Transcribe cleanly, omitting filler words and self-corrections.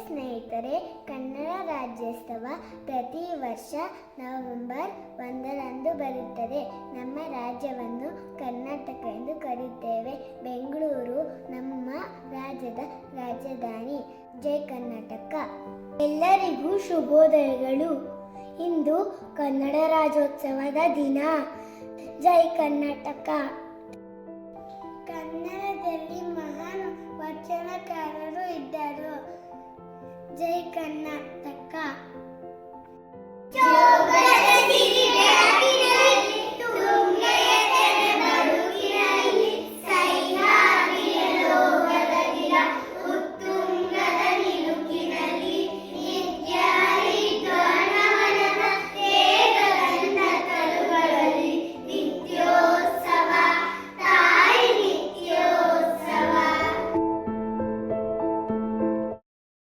ಸ್ನೇಹಿತರೆ, ಕನ್ನಡ ರಾಜ್ಯೋತ್ಸವ ಪ್ರತಿ ವರ್ಷ ನವೆಂಬರ್ 1ರಂದು ಬರುತ್ತದೆ. ನಮ್ಮ ರಾಜ್ಯವನ್ನು ಕರ್ನಾಟಕ ಎಂದು ಕರೆಯುತ್ತೇವೆ. ಬೆಂಗಳೂರು ನಮ್ಮ ರಾಜ್ಯದ ರಾಜಧಾನಿ. ಜೈ ಕರ್ನಾಟಕ. ಎಲ್ಲರಿಗೂ ಶುಭೋದಯಗಳು. ಇಂದು ಕನ್ನಡ ರಾಜ್ಯೋತ್ಸವದ ದಿನ. ಜೈ ಕರ್ನಾಟಕ. ಕನ್ನಡದಲ್ಲಿ ಮಹಾನ್ ವಚನಕಾರರು ಇದ್ದರು. ಜೈ ಕರ್ನಾಟಕ.